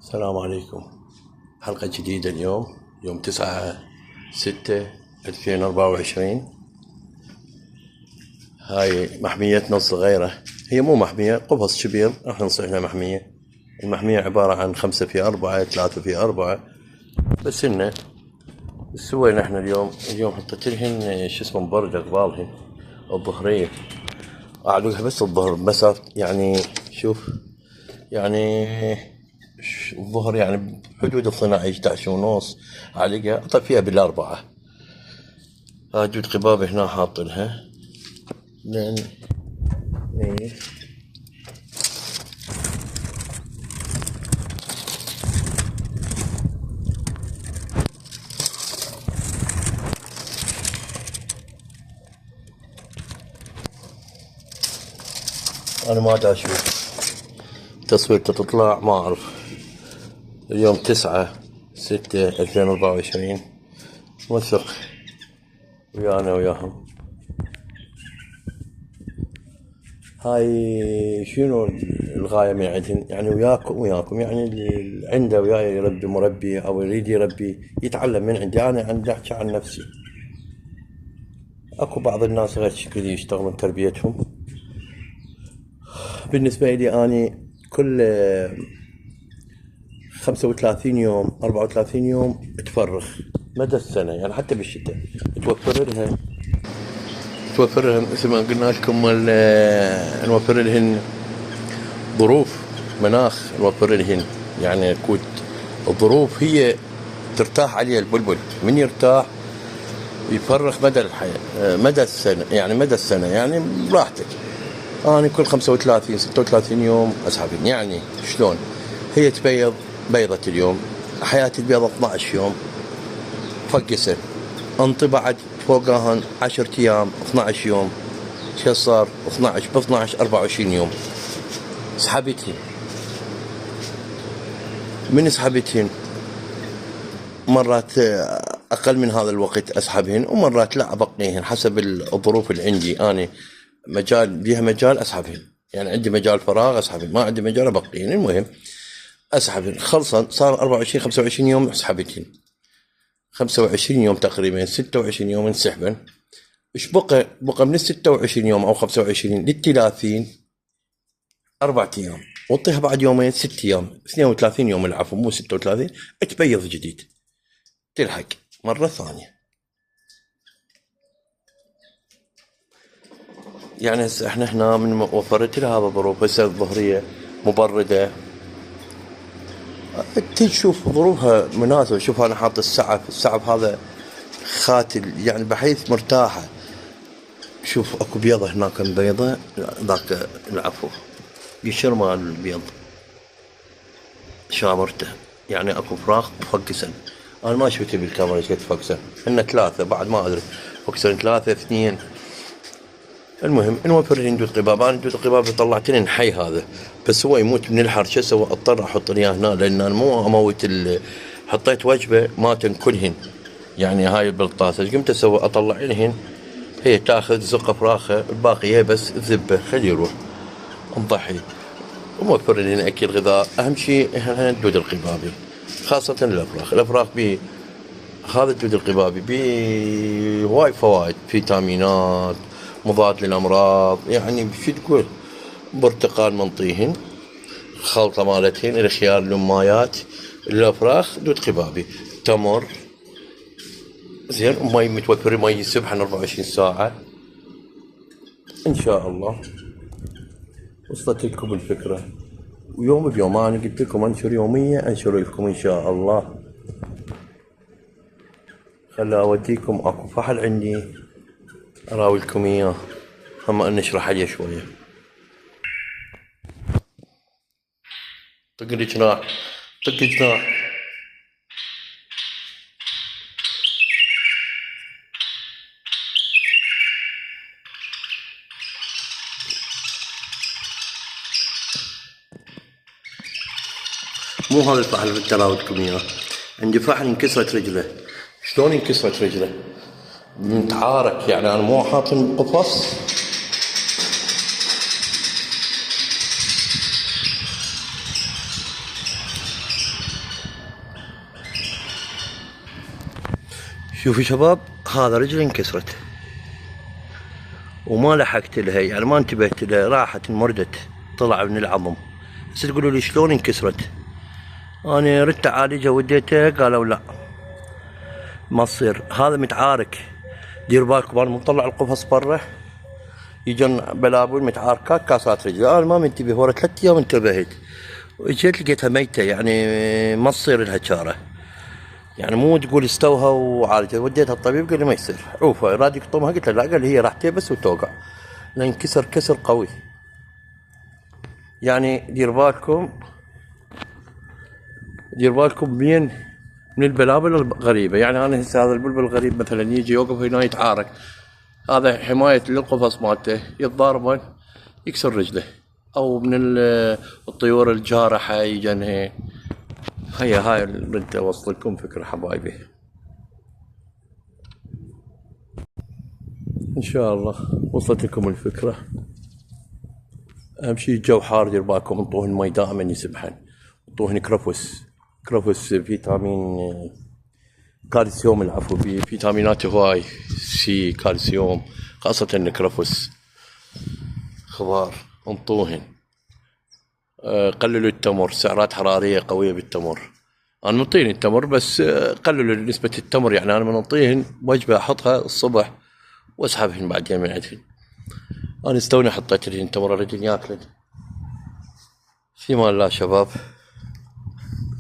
السلام عليكم. حلقة جديدة اليوم يوم 9/6/2024. هاي محميتنا الصغيرة، هي مو محمية، قفص كبير احنا نصيحنا محمية. المحمية عبارة عن 5 في 4 3 في 4، بس إنه سوينا احنا اليوم حطيت لهن شو اسمه مبرد قبالهن الظهرية، أعلقها بس الظهر مسافة، يعني شوف يعني الظهر يعني بحدود 12 11 ونص علقها أطفيها بال4. هاي جود قباب هنا حاطنها لأن أنا ما دا أشوف تصويرته تطلع، ما أعرف. اليوم 9/6/2024، موثق ويانا وياهم. هاي شنو الغاية من عندهن؟ يعني وياكم يعني اللي عنده وياي يربي مربي أو يريد يربي يتعلم من عندي. أنا عندي أحكي عن نفسي، أكو بعض الناس غير شكل يشتغلون تربيتهم. بالنسبة لي أني كل 35 يوم 34 يوم تفرغ مدى السنة، يعني حتى بالشتاء توفر لهم مثل ما قلنا لكم، نوفر لهن ظروف مناخ، نوفر لهن يعني كود الظروف هي ترتاح عليها البلبل. من يرتاح يفرغ مدى الحياة، مدى السنة، يعني مدى السنة يعني براحتك. أنا كل 35 36 يوم أسحبين. يعني شلون هي تبيض بيضة اليوم، حياتي تبيض 12 يوم فقسن، انطي بعد فوقها 10 أيام 12 يوم، شو صار 12 ب 12 24 يوم سحبتهن. من سحبتهن مرات أقل من هذا الوقت أسحبهن، ومرات لا أبقيهن حسب الظروف اللي عندي. أنا مجال بيها مجال أسحبهن، يعني عندي مجال فراغ أسحبهن، ما عندي مجال أبقيهن. المهم أسحبهن، خلصا صار 24 25 يوم أسحبتهن، 25 يوم تقريبا 26 يوم انسحبن. إيش بقى من 26 يوم أو 25 لل30 4 أيام، وطيها بعد يومين 6 أيام 32 يوم، العفو مو 36، تبيض جديد تلحق مرة ثانية. يعني هسه احنا هنا من وفرت لها هذا الظروف، هسه الظهرية مبردة تشوف ظروفها مناسبة. شوف أنا حاط السعف هذا خاتل يعني بحيث مرتاحة. شوف اكو بيضة هناك بيضة، ذاك العفو يشر مال البيض شامرته، يعني اكو فراخ فقسن. انا ما شفت بالكاميرا ايش قد فقسن، إنه 3 بعد ما ادري فقسن 3 2. المهم نوفر لي ندود قباب. انا ندود قباب طلعت لي حي هذا، بس هو يموت من الحر. شو اسوي؟ اضطر احط لي اياه هنا، لان انا مو اموت حطيت وجبه ما تنكلهن. يعني هاي البلطاس ايش قمت اسوي؟ اطلع لهن، هي تاخذ زقه فراخه، الباقي هي بس ذبه خليه يروح نضحي. وموفر لنا اكل غذاء. اهم شيء احنا الدود القبابي، خاصه الافراخ هذا الدود القبابي بهواي فوائد، فيتامينات، مضاد للامراض. يعني شو تقول، برتقال منطيهن، خلطه مالتهن، الخيار، اللمايات، الافراخ، دود قبابي، تمر زين، ومي متوفر، مي السبحة 24 ساعة. ان شاء الله وصلت لكم الفكرة. ويوم بيوم انا قلت لكم انشر يومية، انشر لكم ان شاء الله. خلا اوديكم اكو فحل عندي اراويلكم اياه، اما نشرح عليه شوية. طق لي جناح، طق جناح. مو هذا الفحل اللي تراودكم اياه، عندي فحل انكسرت رجله. شلون انكسرت رجله؟ متعارك، يعني انا مو حاطن قفص. شوفوا شباب، هذا رجلي انكسرت وما لحقت لها، يعني ما انتبهت لها، راحت انمردت طلع من العظم. بس تقولوا لي شلون انكسرت؟ انا ردت اعالجها وديتها، قالوا لا ما تصير، هذا متعارك. دير بالكم انا مطلع القفص برا يجون بلابل متعاركات كاسات رجل، انا ما منتبه، ورا 3 ايام انتبهت وجيت لقيتها ميته، يعني ما تصير لها شاره، يعني مو تقول استوها وعالجها. وديتها الطبيب قال لي ما يصير، عوفه راد يقطمها، قلت له لا، قال لي هي راح تيبس وتوقع لان كسر كسر قوي. يعني دير بالكم من البلابل الغريبه. يعني انا هسه هذا البلبل الغريب مثلا يجي يوقف هنا يتعارك، هذا حمايه للقفص مالته، يتضاربن يكسر رجله، او من الطيور الجارحه يجن هاي ردت اوصل لكم فكره حبايبي. ان شاء الله وصلت لكم الفكره. اهم شيء الجو حار، دير بالكم انطوهن مي دائما يسبحن، انطوهن كرفس فيتامين كالسيوم، العفو، فيتامينات هواي، سي كالسيوم، خاصة الكرفس خضار انطوهن. قللوا التمر، سعرات حرارية قوية بالتمر. انا منطيني التمر بس قللوا نسبة التمر، يعني انا من انطيهن وجبة احطها الصبح واسحبهن بعدين من عندهن. انا استوني حطيت لهن تمر اريدن ياكلن. في مان الله شباب.